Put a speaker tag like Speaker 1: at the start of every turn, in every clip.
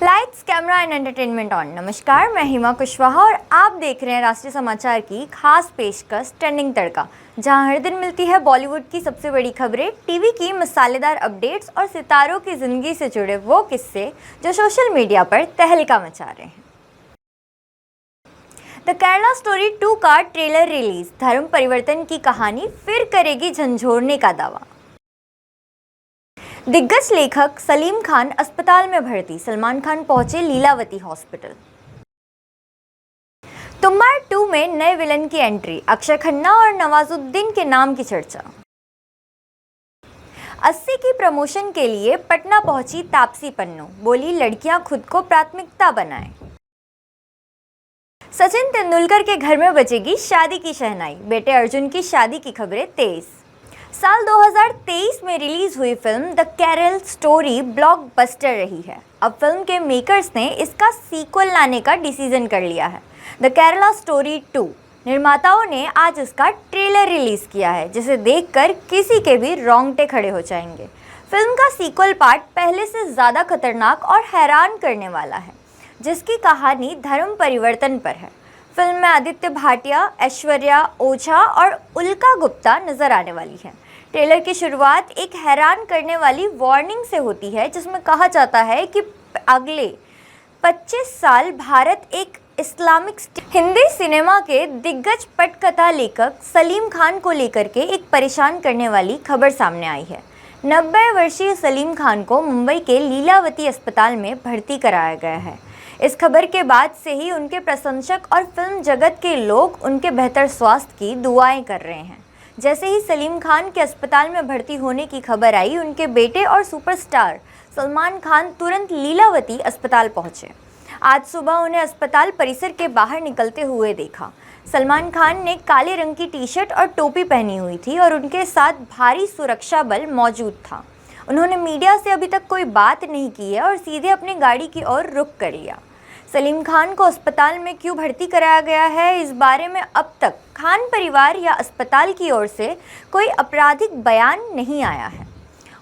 Speaker 1: Lights camera and entertainment on. नमस्कार, मैं हिमा कुशवाहा और आप देख रहे हैं राष्ट्रीय समाचार की खास पेशकश ट्रेंडिंग तड़का, जहां हर दिन मिलती है बॉलीवुड की सबसे बड़ी खबरें, टीवी की मसालेदार अपडेट्स और सितारों की जिंदगी से जुड़े वो किस्से जो सोशल मीडिया पर तहलका मचा रहे हैं। द केरला स्टोरी 2 का ट्रेलर रिलीज, धर्म परिवर्तन की कहानी फिर करेगी झंझोड़ने का दावा। दिग्गज लेखक सलीम खान अस्पताल में भर्ती, सलमान खान पहुंचे लीलावती हॉस्पिटल। तुम्बाड़ 2 में नए विलन की एंट्री, अक्षय खन्ना और नवाजुद्दीन के नाम की चर्चा। 80 की प्रमोशन के लिए पटना पहुंची तापसी पन्नू, बोली लड़कियां खुद को प्राथमिकता बनाएं। सचिन तेंदुलकर के घर में बजेगी शादी की शहनाई, बेटे अर्जुन की शादी की खबरें तेज। साल 2023 में रिलीज हुई film the Kerala story blockbuster रही है। अब फिल्म के मेकर्स ने इसका सीक्वल लाने का डिसीजन कर लिया है, द केरला स्टोरी 2। निर्माताओं ने आज इसका ट्रेलर रिलीज किया है, जिसे देखकर किसी के भी रोंगटे खड़े हो जाएंगे। फिल्म का सीक्वल पार्ट पहले से ज़्यादा खतरनाक और हैरान करने वाला है, जिसकी कहानी धर्म परिवर्तन पर है। फिल्म में आदित्य भाटिया, ऐश्वर्या ओझा और उल्का गुप्ता नजर आने वाली है। ट्रेलर की शुरुआत एक हैरान करने वाली वार्निंग से होती है, जिसमें कहा जाता है कि अगले 25 साल भारत एक इस्लामिक स्टेट। हिंदी सिनेमा के दिग्गज पटकथा लेखक सलीम खान को लेकर के एक परेशान करने वाली खबर सामने आई है। 90 वर्षीय सलीम खान को मुंबई के लीलावती अस्पताल में भर्ती कराया गया है। इस खबर के बाद से ही उनके प्रशंसक और फिल्म जगत के लोग उनके बेहतर स्वास्थ्य की दुआएं कर रहे हैं। जैसे ही सलीम खान के अस्पताल में भर्ती होने की खबर आई, उनके बेटे और सुपरस्टार सलमान खान तुरंत लीलावती अस्पताल पहुंचे। आज सुबह उन्हें अस्पताल परिसर के बाहर निकलते हुए देखा। सलमान खान ने काले रंग की टी-शर्ट और टोपी पहनी हुई थी और उनके साथ भारी सुरक्षा बल मौजूद था। उन्होंने मीडिया से अभी तक कोई बात नहीं की है और सीधे अपनी गाड़ी की ओर रुख कर लिया। सलीम खान को अस्पताल में क्यों भर्ती कराया गया है, इस बारे में अब तक खान परिवार या अस्पताल की ओर से कोई आपराधिक बयान नहीं आया है।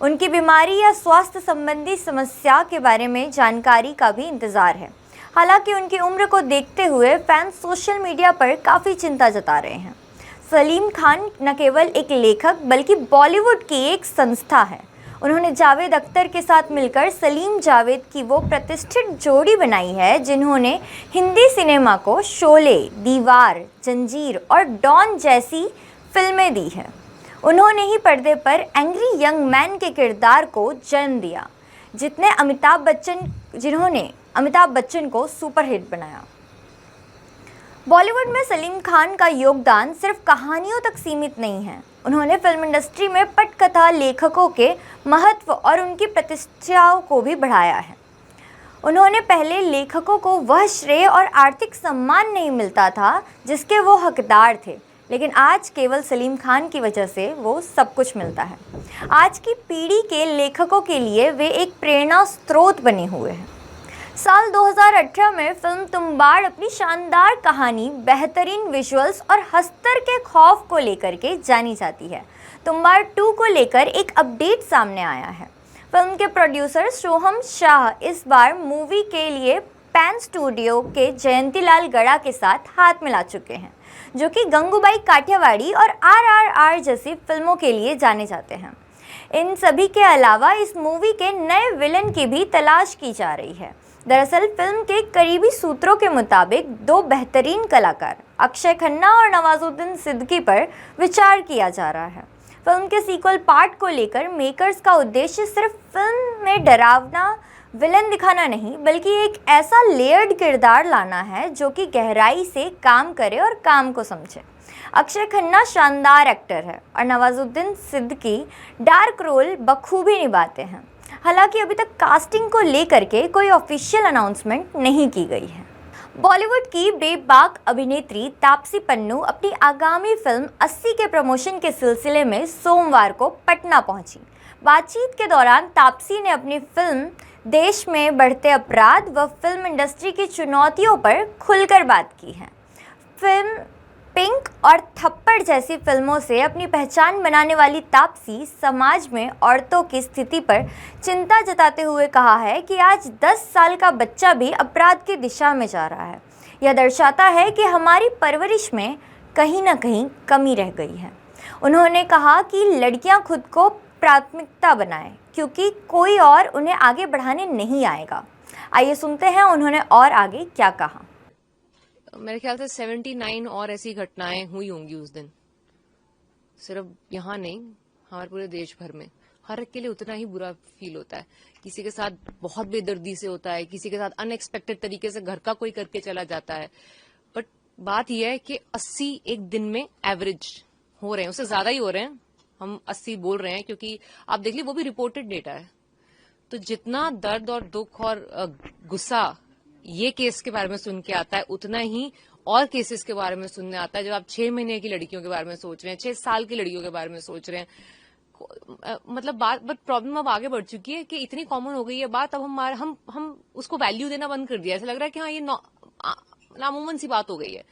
Speaker 1: उनकी बीमारी या स्वास्थ्य संबंधी समस्या के बारे में जानकारी का भी इंतजार है। हालांकि उनकी उम्र को देखते हुए फैंस सोशल मीडिया पर काफ़ी चिंता जता रहे हैं। सलीम खान न केवल एक लेखक बल्कि बॉलीवुड की एक संस्था है। उन्होंने जावेद अख्तर के साथ मिलकर सलीम जावेद की वो प्रतिष्ठित जोड़ी बनाई है, जिन्होंने हिंदी सिनेमा को शोले, दीवार, जंजीर और डॉन जैसी फिल्में दी हैं। उन्होंने ही पर्दे पर एंग्री यंग मैन के किरदार को जन्म दिया, जिन्होंने अमिताभ बच्चन को सुपरहिट बनाया। बॉलीवुड में सलीम खान का योगदान सिर्फ कहानियों तक सीमित नहीं है। उन्होंने फिल्म इंडस्ट्री में पटकथा लेखकों के महत्व और उनकी प्रतिष्ठाओं को भी बढ़ाया है। उन्होंने पहले लेखकों को वह श्रेय और आर्थिक सम्मान नहीं मिलता था जिसके वो हकदार थे, लेकिन आज केवल सलीम खान की वजह से वो सब कुछ मिलता है। आज की पीढ़ी के लेखकों के लिए वे एक प्रेरणा स्रोत बने हुए हैं। साल 2018 में फिल्म तुम्बाड़ अपनी शानदार कहानी, बेहतरीन विजुअल्स और हस्तर के खौफ को लेकर के जानी जाती है। तुम्बाड़ 2 को लेकर एक अपडेट सामने आया है। फिल्म के प्रोड्यूसर सोहम शाह इस बार मूवी के लिए पैन स्टूडियो के जयंतीलाल गड़ा के साथ हाथ मिला चुके हैं, जो कि गंगूबाई काठियावाड़ी और RRR जैसी फिल्मों के लिए जाने जाते हैं। इन सभी के अलावा इस मूवी के नए विलन की भी तलाश की जा रही है। दरअसल फिल्म के करीबी सूत्रों के मुताबिक 2 बेहतरीन कलाकार अक्षय खन्ना और नवाजुद्दीन सिद्दीकी पर विचार किया जा रहा है। फिल्म के सीक्वल पार्ट को लेकर मेकर्स का उद्देश्य सिर्फ फिल्म में डरावना विलन दिखाना नहीं, बल्कि एक ऐसा लेयर्ड किरदार लाना है जो कि गहराई से काम करे और काम को समझे। अक्षय खन्ना शानदार एक्टर है और नवाजुद्दीन सिद्दीकी डार्क रोल बखूबी निभाते हैं। हालांकि अभी तक कास्टिंग को लेकर के कोई ऑफिशियल अनाउंसमेंट नहीं की गई है। बॉलीवुड की बेबाक अभिनेत्री तापसी पन्नू अपनी आगामी फिल्म 80 के प्रमोशन के सिलसिले में सोमवार को पटना पहुंची। बातचीत के दौरान तापसी ने अपनी फिल्म देश में बढ़ते अपराध व फिल्म इंडस्ट्री की चुनौतियों पर खुलकर बात की है। फिल्म पिंक और थप्पड़ जैसी फिल्मों से अपनी पहचान बनाने वाली तापसी समाज में औरतों की स्थिति पर चिंता जताते हुए कहा है कि आज 10 साल का बच्चा भी अपराध की दिशा में जा रहा है। यह दर्शाता है कि हमारी परवरिश में कहीं ना कहीं कमी रह गई है। उन्होंने कहा कि लड़कियां खुद को प्राथमिकता बनाएं क्योंकि कोई और उन्हें आगे बढ़ाने नहीं आएगा। आइए सुनते हैं उन्होंने और आगे क्या कहा।
Speaker 2: मेरे ख्याल से 79 और ऐसी घटनाएं हुई होंगी उस दिन, सिर्फ यहाँ नहीं, हमारे पूरे देश भर में। हर एक के लिए उतना ही बुरा फील होता है। किसी के साथ बहुत बेदर्दी से होता है, किसी के साथ अनएक्सपेक्टेड तरीके से घर का कोई करके चला जाता है। बट बात यह है कि 80 एक दिन में एवरेज हो रहे हैं, उससे ज्यादा ही हो रहे हैं। हम 80 बोल रहे हैं क्योंकि आप देख लीजिए वो भी रिपोर्टेड डेटा है। तो जितना दर्द और दुख और गुस्सा ये केस के बारे में सुन के आता है, उतना ही और केसेस के बारे में सुनने आता है। जब आप 6 महीने की लड़कियों के बारे में सोच रहे हैं, 6 साल की लड़कियों के बारे में सोच रहे हैं, मतलब बात, बट प्रॉब्लम अब आगे बढ़ चुकी है कि इतनी कॉमन हो गई है बात। अब हम उसको वैल्यू देना बंद कर दिया। ऐसा लग रहा है कि हाँ ये नामुमकिन सी बात हो गई है।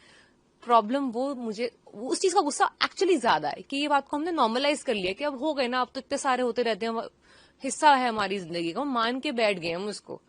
Speaker 2: प्रॉब्लम मुझे उस चीज का गुस्सा एक्चुअली ज्यादा है कि ये बात को हमने नॉर्मलाइज कर लिया कि अब हो गए ना, अब तो इतने सारे होते रहते हैं, हिस्सा है हमारी जिंदगी का, मान के बैठ गए हम उसको।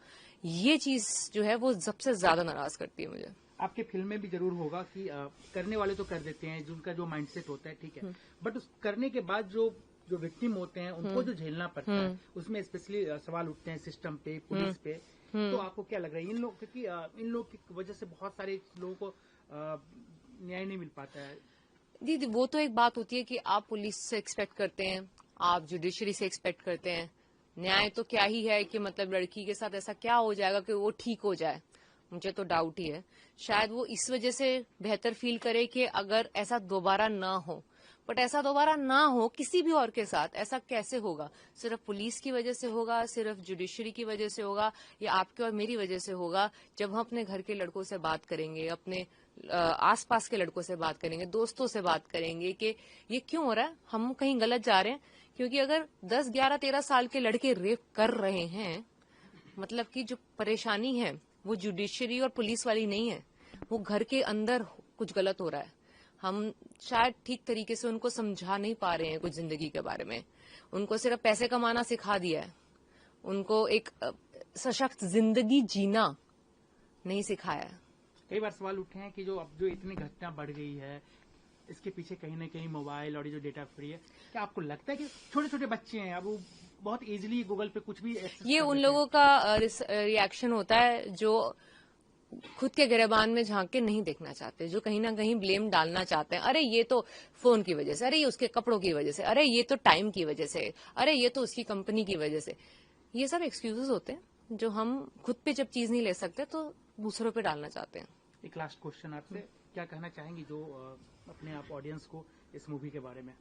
Speaker 2: ये चीज जो है वो सबसे ज्यादा नाराज करती है मुझे।
Speaker 3: आपके फिल्म में भी जरूर होगा कि करने वाले तो कर देते हैं, जिनका जो माइंडसेट होता है, ठीक है, बट उस करने के बाद जो विक्टिम होते हैं उनको जो झेलना पड़ता है, उसमें स्पेशली सवाल उठते हैं सिस्टम पे, पुलिस पे। तो आपको क्या लग रहा है इन लोग, क्योंकि इन लोग की वजह से बहुत सारे लोगों को न्याय नहीं मिल पाता है?
Speaker 2: दीदी वो तो एक बात होती है कि आप पुलिस से एक्सपेक्ट करते हैं, आप जुडिशरी से एक्सपेक्ट करते हैं। न्याय तो क्या ही है कि मतलब लड़की के साथ ऐसा क्या हो जाएगा कि वो ठीक हो जाए। मुझे तो डाउट ही है। शायद वो इस वजह से बेहतर फील करे कि अगर ऐसा दोबारा ना हो। बट ऐसा दोबारा ना हो किसी भी और के साथ, ऐसा कैसे होगा? सिर्फ पुलिस की वजह से होगा, सिर्फ जुडिशरी की वजह से होगा, या आपके और मेरी वजह से होगा? जब हम अपने घर के लड़कों से बात करेंगे, अपने आसपास के लड़कों से बात करेंगे, दोस्तों से बात करेंगे कि ये क्यों हो रहा है, हम कहीं गलत जा रहे हैं। क्योंकि अगर 10, 11, 13 साल के लड़के रेप कर रहे हैं, मतलब कि जो परेशानी है वो जुडिशरी और पुलिस वाली नहीं है, वो घर के अंदर कुछ गलत हो रहा है। हम शायद ठीक तरीके से उनको समझा नहीं पा रहे हैं कुछ जिंदगी के बारे में। उनको सिर्फ पैसे कमाना सिखा दिया है, उनको एक सशक्त जिंदगी जीना नहीं सिखाया है।
Speaker 3: कई बार सवाल उठे हैं कि जो इतनी घटना बढ़ गई है, इसके पीछे कहीं ना कहीं मोबाइल और ये जो डेटा फ्री है, क्या आपको लगता है कि छोटे छोटे बच्चे हैं, अब वो बहुत इजीली गूगल पे कुछ भी
Speaker 2: ये उन लोगों का रिएक्शन होता है जो खुद के गिरेबान में झांक के नहीं देखना चाहते, जो कहीं ना कहीं ब्लेम डालना चाहते हैं। अरे ये तो फोन की वजह से, अरे ये उसके कपड़ों की वजह से, अरे ये तो टाइम की वजह से, अरे ये तो उसकी कंपनी की वजह से। ये सब एक्सक्यूजेस होते हैं जो हम खुद पे जब चीज नहीं ले सकते तो दूसरों पे डालना चाहते हैं।
Speaker 3: एक लास्ट क्वेश्चन आपसे, क्या कहना चाहेंगी जो अपने आप ऑडियंस को इस मूवी के बारे में?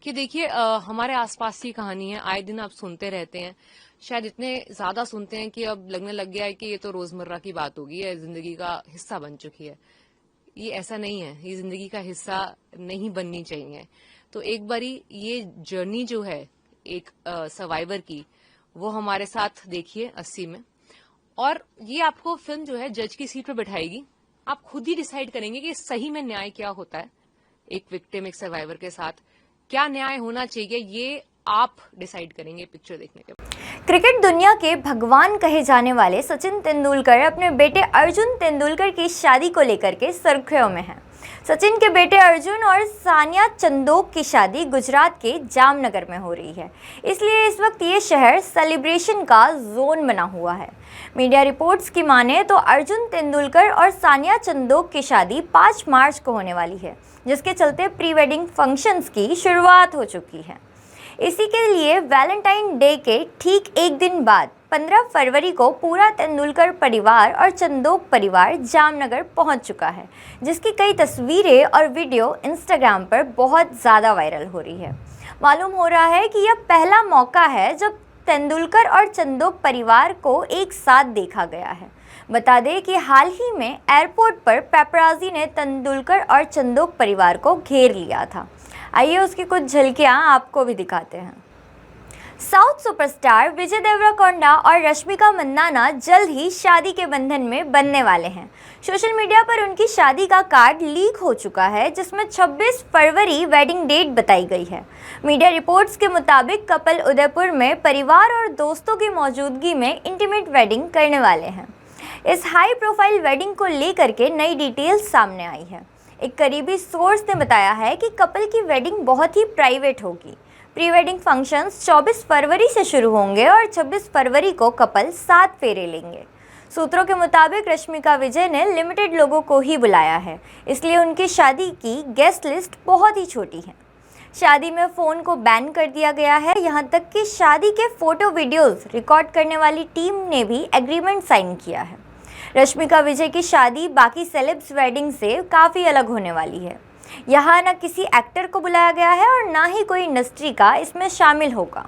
Speaker 2: कि देखिए हमारे आसपास की कहानी है, आए दिन आप सुनते रहते हैं, शायद इतने ज्यादा सुनते हैं कि अब लगने लग गया है कि ये तो रोजमर्रा की बात होगी, है जिंदगी का हिस्सा बन चुकी है। ये ऐसा नहीं है, ये जिंदगी का हिस्सा नहीं बननी चाहिए। तो एक बारी ये जर्नी जो है एक सर्वाइवर की, वो हमारे साथ देखिए 80 में, और ये आपको फिल्म जो है जज की सीट पर बैठाएगी। आप खुद ही डिसाइड करेंगे कि सही में न्याय क्या होता है, एक विक्टिम एक सर्वाइवर के साथ क्या न्याय होना चाहिए, ये आप डिसाइड करेंगे पिक्चर देखने के बाद।
Speaker 1: क्रिकेट दुनिया के भगवान कहे जाने वाले सचिन तेंदुलकर अपने बेटे अर्जुन तेंदुलकर की शादी को लेकर के सुर्खियों में हैं। सचिन के बेटे अर्जुन और सानिया चंदोक की शादी गुजरात के जामनगर में हो रही है, इसलिए इस वक्त ये शहर सेलिब्रेशन का जोन बना हुआ है। मीडिया रिपोर्ट्स की माने तो अर्जुन तेंदुलकर और सानिया चंदोक की शादी 5 मार्च को होने वाली है, जिसके चलते प्री वेडिंग फंक्शंस की शुरुआत हो चुकी है। इसी के लिए वैलेंटाइन डे के ठीक एक दिन बाद 15 फरवरी को पूरा तेंदुलकर परिवार और चंदोक परिवार जामनगर पहुंच चुका है, जिसकी कई तस्वीरें और वीडियो इंस्टाग्राम पर बहुत ज़्यादा वायरल हो रही है। मालूम हो रहा है कि यह पहला मौका है जब तेंदुलकर और चंदोक परिवार को एक साथ देखा गया है। बता दें कि हाल ही में एयरपोर्ट पर पेपराजी ने तेंदुलकर और चंदोक परिवार को घेर लिया था। आइए उसकी कुछ झलकियां आपको भी दिखाते हैं। साउथ सुपरस्टार विजय देवरकोंडा और रश्मिका मंदाना जल्द ही शादी के बंधन में बंधने वाले हैं। सोशल मीडिया पर उनकी शादी का कार्ड लीक हो चुका है, जिसमें 26 फरवरी वेडिंग डेट बताई गई है। मीडिया रिपोर्ट्स के मुताबिक कपल उदयपुर में परिवार और दोस्तों की मौजूदगी में इंटीमेट वेडिंग करने वाले हैं। इस हाई प्रोफाइल वेडिंग को लेकर के नई डिटेल्स सामने आई है। एक करीबी सोर्स ने बताया है कि कपल की वेडिंग बहुत ही प्राइवेट होगी। प्री वेडिंग फंक्शंस 24 फरवरी से शुरू होंगे और 26 फरवरी को कपल 7 फेरे लेंगे। सूत्रों के मुताबिक रश्मिका विजय ने लिमिटेड लोगों को ही बुलाया है, इसलिए उनकी शादी की गेस्ट लिस्ट बहुत ही छोटी है। शादी में फ़ोन को बैन कर दिया गया है, यहाँ तक कि शादी के फ़ोटो वीडियोज़ रिकॉर्ड करने वाली टीम ने भी एग्रीमेंट साइन किया है। रश्मिका विजय की शादी बाकी सेलेब्स वेडिंग से काफ़ी अलग होने वाली है। यहाँ न किसी एक्टर को बुलाया गया है और ना ही कोई इंडस्ट्री का इसमें शामिल होगा।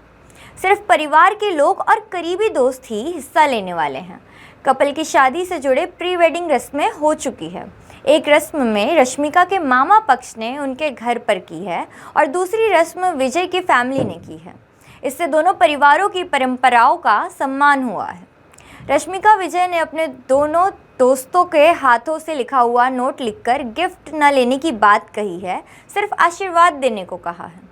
Speaker 1: सिर्फ परिवार के लोग और करीबी दोस्त ही हिस्सा लेने वाले हैं। कपल की शादी से जुड़े प्री वेडिंग रस्में हो चुकी है। एक रस्म में रश्मिका के मामा पक्ष ने उनके घर पर की है और दूसरी रस्म विजय की फैमिली ने की है। इससे दोनों परिवारों की परंपराओं का सम्मान हुआ है। रश्मिका विजय ने अपने दोनों दोस्तों के हाथों से लिखा हुआ नोट लिखकर गिफ्ट न लेने की बात कही है, सिर्फ आशीर्वाद देने को कहा है।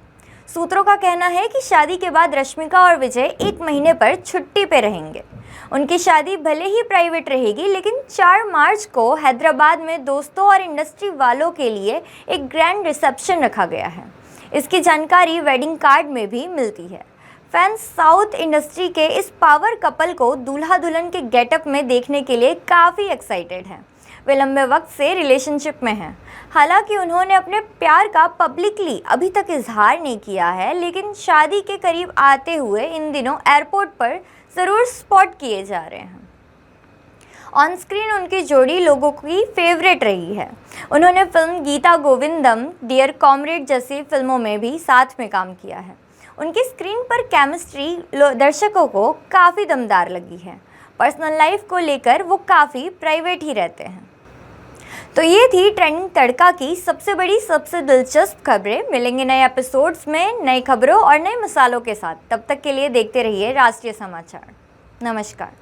Speaker 1: सूत्रों का कहना है कि शादी के बाद रश्मिका और विजय 1 महीने पर छुट्टी पे रहेंगे। उनकी शादी भले ही प्राइवेट रहेगी, लेकिन 4 मार्च को हैदराबाद में दोस्तों और इंडस्ट्री वालों के लिए एक ग्रैंड रिसेप्शन रखा गया है। इसकी जानकारी वेडिंग कार्ड में भी मिलती है। फैंस साउथ इंडस्ट्री के इस पावर कपल को दूल्हा दुल्हन के गेटअप में देखने के लिए काफ़ी एक्साइटेड हैं। वे लंबे वक्त से रिलेशनशिप में हैं। हालांकि उन्होंने अपने प्यार का पब्लिकली अभी तक इजहार नहीं किया है, लेकिन शादी के करीब आते हुए इन दिनों एयरपोर्ट पर ज़रूर स्पॉट किए जा रहे हैं। ऑन स्क्रीन उनकी जोड़ी लोगों की फेवरेट रही है। उन्होंने फिल्म गीता गोविंदम, डियर कॉमरेड जैसी फिल्मों में भी साथ में काम किया है। उनकी स्क्रीन पर केमिस्ट्री दर्शकों को काफ़ी दमदार लगी है। पर्सनल लाइफ को लेकर वो काफ़ी प्राइवेट ही रहते हैं। तो ये थी ट्रेंडिंग तड़का की सबसे बड़ी, सबसे दिलचस्प खबरें। मिलेंगे नए एपिसोड्स में नई खबरों और नए मसालों के साथ। तब तक के लिए देखते रहिए राष्ट्रीय समाचार। नमस्कार।